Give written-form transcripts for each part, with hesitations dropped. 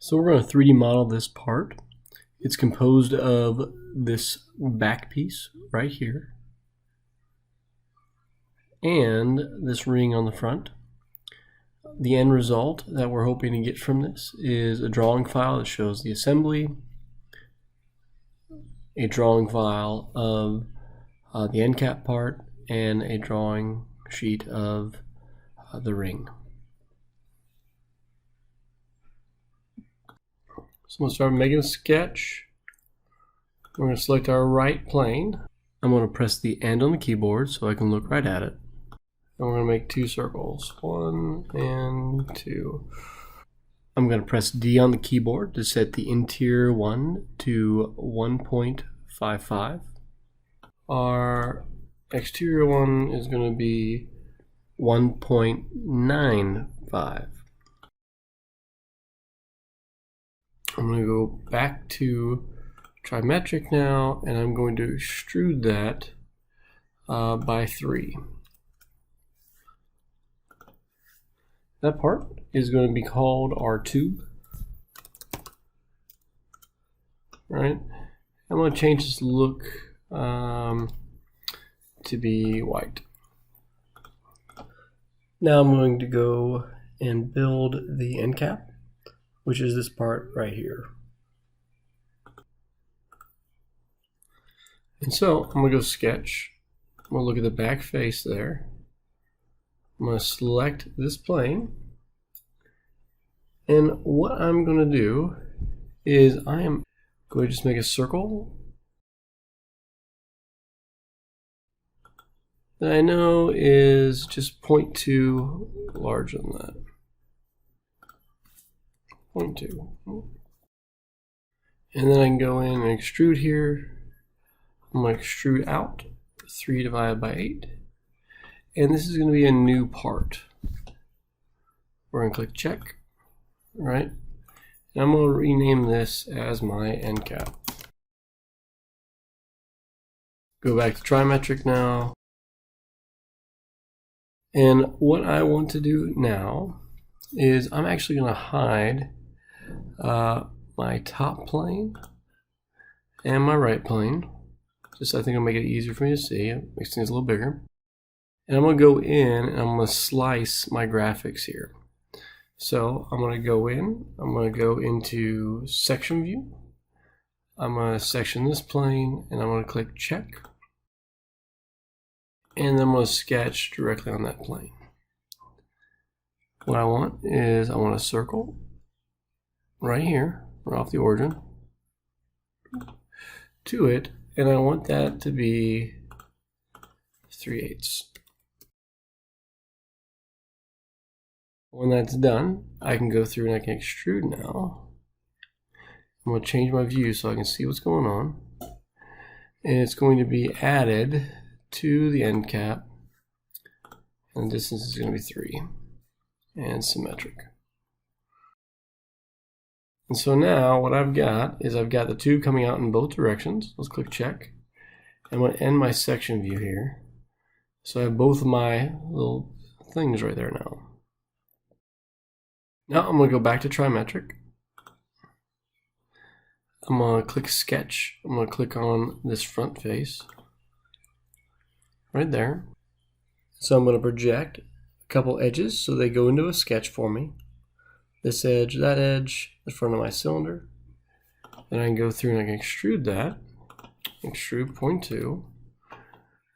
So we're going to 3D model this part. It's composed of this back piece right here and this ring on the front. The end result that we're hoping to get from this is a drawing file that shows the assembly, a drawing file of the end cap part, and a drawing sheet of the ring. So I'm going to start making a sketch. We're going to select our right plane. I'm going to press the end on the keyboard so I can look right at it. And we're going to make 2 circles, 1 and 2. I'm going to press D on the keyboard to set the interior one to 1.55. Our exterior one is going to be 1.95. I'm going to go back to trimetric now, and I'm going to extrude that by 3. That part is going to be called our tube. Right? I'm going to change this look to be white. Now I'm going to go and build the end cap, which is this part right here. And so I'm going to go sketch. I'm going to look at the back face there. I'm going to select this plane. And what I'm going to do is I am going to just make a circle that I know is just 0.2 larger than that. 0.2. And then I can go in and extrude here. I'm going to extrude out 3 divided by 8. And this is going to be a new part. We're going to click check. Right? And I'm going to rename this as my end cap. Go back to trimetric now. And what I want to do now is I'm actually going to hide my top plane and my right plane. Just I think it'll make it easier for me to see. It makes things a little bigger. And I'm going to go in and I'm going to slice my graphics here. So I'm going to go in, I'm going to go into section view. I'm going to section this plane and I'm going to click check. And then I'm going to sketch directly on that plane. What I want is I want a circle right here, right off the origin, to it, and I want that to be 3/8. When that's done, I can go through and I can extrude now. I'm going to change my view so I can see what's going on. And it's going to be added to the end cap. And the distance is going to be 3. And symmetric. And so now what I've got is I've got the tube coming out in both directions. Let's click check. I'm going to end my section view here. So I have both of my little things right there now. Now I'm going to go back to trimetric. I'm going to click sketch. I'm going to click on this front face right there. So I'm going to project a couple edges so they go into a sketch for me. This edge, that edge, the front of my cylinder. Then I can go through and I can extrude that. Extrude 0.2.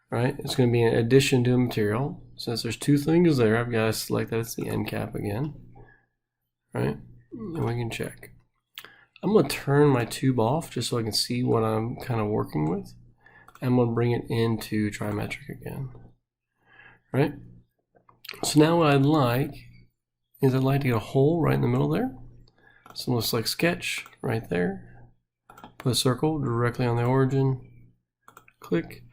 Right? It's going to be an addition to a material. Since there's 2 things there, I've got to select that it's the end cap again. Right? And we can check. I'm going to turn my tube off just so I can see what I'm kind of working with. I'm going to bring it into trimetric again. Right? So now what I'd like is I'd like to get a hole right in the middle there. So I'm going to select sketch right there. Put a circle directly on the origin. Click.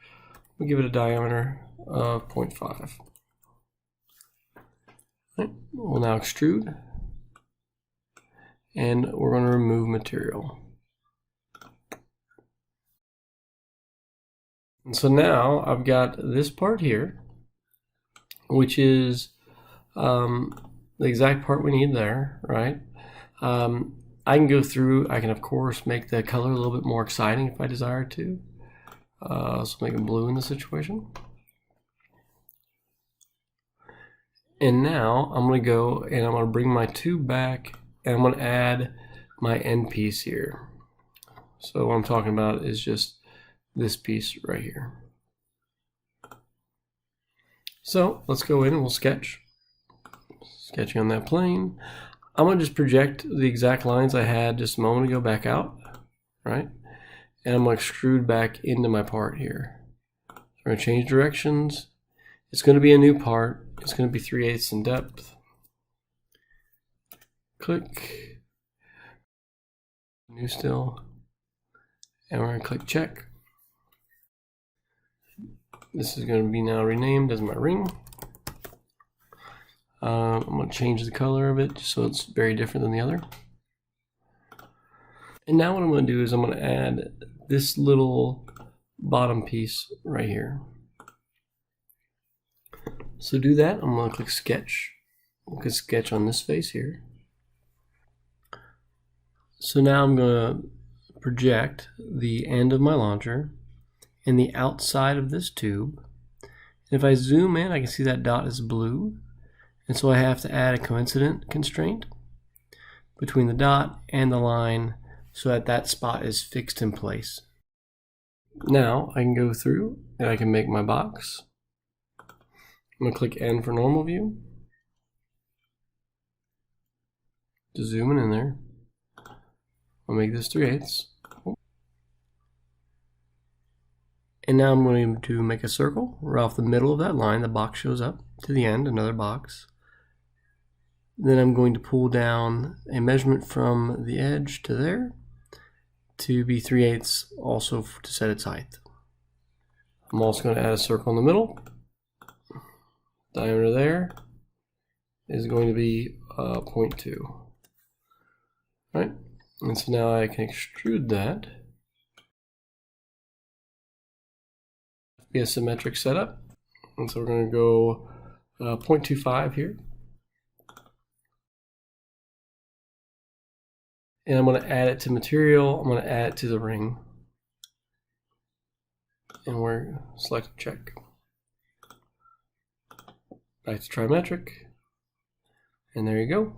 We'll give it a diameter of 0.5. Right. We'll now extrude. And we're going to remove material. And so now I've got this part here, which is the exact part we need there, right? I I can go through, I can of course make the color a little bit more exciting if I desire to. So make it blue in this situation. And now I'm going to go and I'm going to bring my tube back and I'm going to add my end piece here. So what I'm talking about is just this piece right here. So let's go in and we'll sketch. Sketching on that plane. I'm going to just project the exact lines I had just a moment ago back out, right? And I'm going to extrude back into my part here. So we're going to change directions. It's going to be a new part. It's going to be 3/8 in depth. Click. New still. And we're going to click check. This is going to be now renamed as my ring. I'm going to change the color of it so it's very different than the other. And now what I'm going to do is I'm going to add this little bottom piece right here. So to do that, I'm going to click sketch. I can sketch on this face here. So now I'm going to project the end of my launcher in the outside of this tube. And if I zoom in, I can see that dot is blue. And so I have to add a coincident constraint between the dot and the line so that that spot is fixed in place. Now I can go through and I can make my box. I'm going to click N for normal view. Just zooming in there. I'll make this 3/8. And now I'm going to make a circle right off the middle of that line. The box shows up to the end, another box. Then I'm going to pull down a measurement from the edge to there to be 3/8 also to set its height. I'm also going to add a circle in the middle. Diameter there is going to be 0.2. Right? And so now I can extrude that. Be a symmetric setup. And so we're going to go 0.25 here. And I'm going to add it to material. I'm going to add it to the ring. And we're select check. Back to trimetric. And there you go.